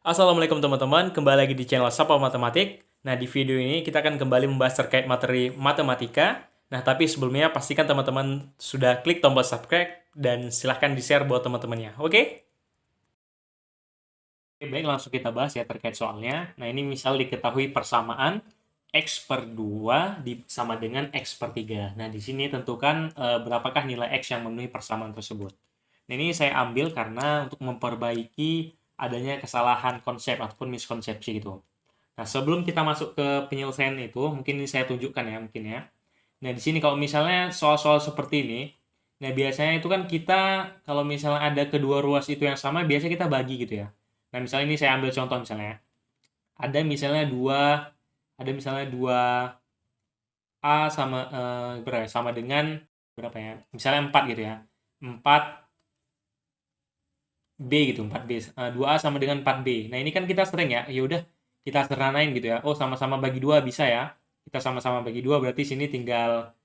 Assalamualaikum teman-teman, kembali lagi di channel Sapa Matematik. Nah, di video ini kita akan kembali membahas terkait materi matematika. Nah, tapi sebelumnya pastikan teman-teman sudah klik tombol subscribe dan silahkan di-share buat teman-temannya, oke? Oke, baik, langsung kita bahas ya terkait soalnya. Nah, ini misal diketahui persamaan X per 2 sama dengan X per 3. Nah, di sini tentukan berapakah nilai X yang memenuhi persamaan tersebut. Nah, ini saya ambil karena untuk memperbaiki adanya kesalahan konsep ataupun miskonsepsi gitu. Nah, sebelum kita masuk ke penyelesaian itu, mungkin ini saya tunjukkan ya, mungkin ya. Nah, di sini kalau misalnya soal-soal seperti ini, nah biasanya itu kan kita kalau misalnya ada kedua ruas itu yang sama, biasanya kita bagi gitu ya. Nah, misalnya ini saya ambil contoh misalnya ya. Ada misalnya dua A sama berapa ya? Sama dengan berapa ya? Misalnya 4 gitu ya. 4 B gitu, 4B. 2A sama dengan 4B. Nah, ini kan kita sering ya. Ya udah kita sederhanain gitu ya. Oh, sama-sama bagi 2 bisa ya. Kita sama-sama bagi 2 berarti sini tinggal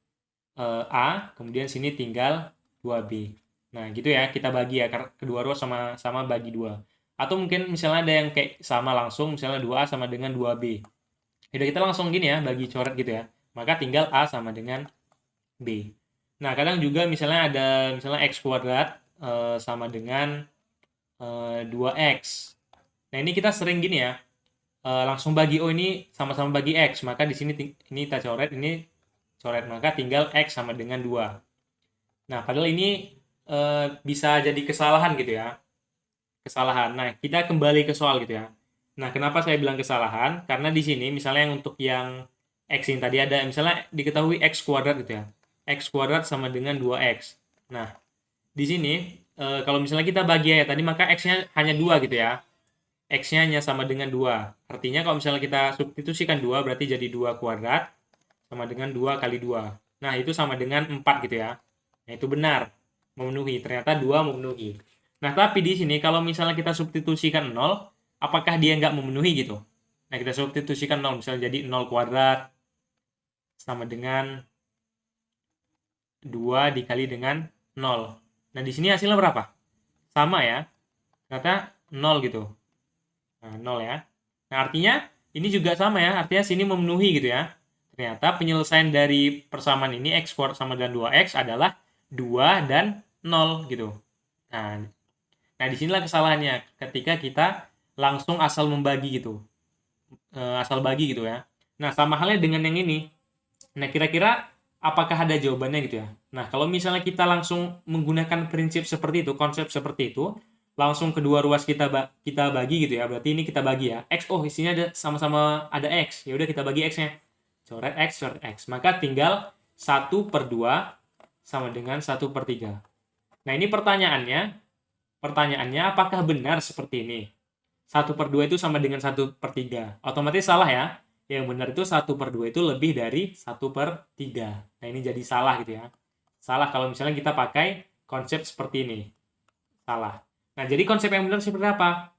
A, kemudian sini tinggal 2B. Nah, gitu ya. Kita bagi ya kedua ruas sama-sama bagi 2. Atau mungkin misalnya ada yang kayak sama langsung misalnya 2A sama dengan 2B. Jadi kita langsung gini ya, bagi coret gitu ya. Maka tinggal A sama dengan B. Nah, kadang juga misalnya ada misalnya X kuadrat sama dengan 2X. Nah, ini kita sering gini ya, langsung bagi, oh ini sama-sama bagi X, maka di sini ini kita coret, ini coret, maka tinggal X sama dengan 2. Nah, padahal ini bisa jadi kesalahan gitu ya, kesalahan. Nah, kita kembali ke soal gitu ya. Nah, kenapa saya bilang kesalahan? Karena di sini misalnya yang untuk yang X ini tadi ada, misalnya diketahui X kuadrat gitu ya. X kuadrat sama dengan 2X. Nah, di sini kalau misalnya kita bagi ya tadi, maka X-nya hanya 2 gitu ya. X-nya hanya sama dengan 2. Artinya kalau misalnya kita substitusikan 2, berarti jadi 2 kuadrat sama dengan 2 kali 2. Nah, itu sama dengan 4 gitu ya. Nah, itu benar. Memenuhi. Ternyata 2 memenuhi. Nah, tapi di sini kalau misalnya kita substitusikan 0, apakah dia nggak memenuhi gitu? Nah, kita substitusikan 0. Misalnya jadi 0 kuadrat sama dengan 2 dikali dengan 0. Nah, di sini hasilnya berapa? Sama ya. Ternyata 0 gitu. Nah, 0 ya. Nah, artinya ini juga sama ya. Artinya sini memenuhi gitu ya. Ternyata penyelesaian dari persamaan ini X kuadrat sama dengan 2X adalah 2 dan 0 gitu. Nah, disinilah kesalahannya ketika kita langsung asal membagi gitu. Asal bagi gitu ya. Nah, sama halnya dengan yang ini. Nah, kira-kira apakah ada jawabannya gitu ya? Nah, kalau misalnya kita langsung menggunakan prinsip seperti itu, konsep seperti itu, langsung kedua ruas kita bagi gitu ya. Berarti ini kita bagi ya. X, oh isinya ada sama-sama ada X. Ya udah kita bagi X-nya. Coret X, coret X. Maka tinggal 1/2 sama dengan 1/3. Nah, ini pertanyaannya apakah benar seperti ini? 1/2 itu sama dengan 1/3. Otomatis salah ya. Yang benar itu 1/2 itu lebih dari 1/3. Nah, ini jadi salah gitu ya. Salah kalau misalnya kita pakai konsep seperti ini. Salah. Nah, jadi konsep yang benar seperti apa?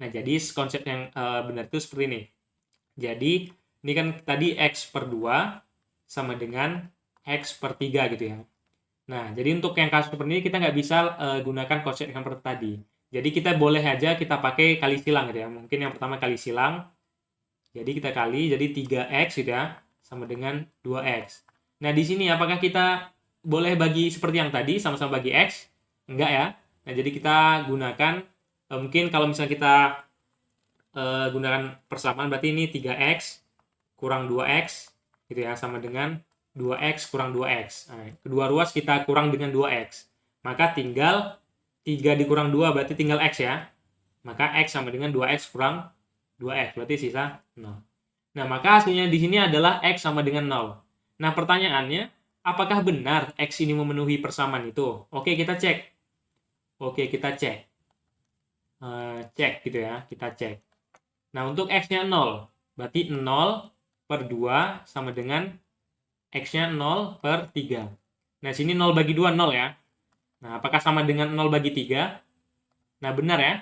Nah, jadi konsep yang benar itu seperti ini. Jadi, ini kan tadi X/2 sama dengan X/3 gitu ya. Nah, jadi untuk yang kasus seperti ini kita nggak bisa gunakan konsep yang seperti tadi. Jadi kita boleh aja kita pakai kali silang gitu ya. Mungkin yang pertama kali silang. Jadi kita kali, jadi 3X gitu ya, sama dengan 2X. Nah, di sini apakah kita boleh bagi seperti yang tadi, sama-sama bagi X? Enggak ya. Nah, jadi kita gunakan, mungkin kalau misalnya kita gunakan persamaan, berarti ini 3X kurang 2X, gitu ya, sama dengan 2X kurang 2X. Nah, kedua ruas kita kurang dengan 2X. Maka tinggal 3 dikurang 2, berarti tinggal X ya. Maka X sama dengan 2X kurang 2X, berarti sisa 0. Nah, maka hasilnya di sini adalah X sama dengan 0. Nah, pertanyaannya, apakah benar X ini memenuhi persamaan itu? Oke, kita cek. Cek gitu ya, kita cek. Nah, untuk X-nya 0, berarti 0/2 sama dengan X-nya 0/3. Nah, sini 0 bagi 2, 0 ya. Nah, apakah sama dengan 0 bagi 3? Nah, benar ya.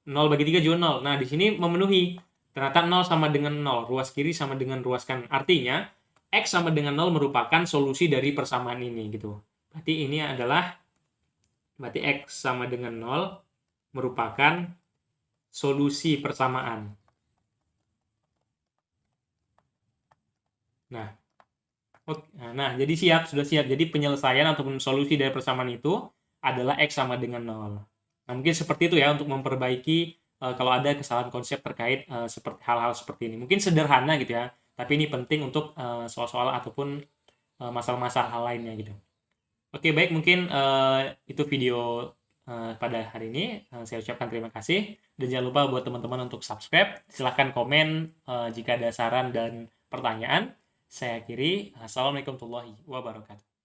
0 bagi 3 juga 0. Nah, di sini memenuhi. Ternyata 0 sama dengan 0. Ruas kiri sama dengan ruas kanan. Artinya, X sama dengan 0 merupakan solusi dari persamaan ini gitu. Berarti X sama dengan 0 merupakan solusi persamaan. Nah, jadi sudah siap. Jadi penyelesaian ataupun solusi dari persamaan itu adalah X sama dengan 0. Nah, mungkin seperti itu ya untuk memperbaiki kalau ada kesalahan konsep terkait seperti hal-hal seperti ini. Mungkin sederhana gitu ya, tapi ini penting untuk soal-soal ataupun masalah-masalah hal lainnya gitu. Oke, baik, mungkin itu video pada hari ini. Saya ucapkan terima kasih. Dan jangan lupa buat teman-teman untuk subscribe. Silahkan komen jika ada saran dan pertanyaan. Saya akhiri. Assalamualaikum warahmatullahi wabarakatuh.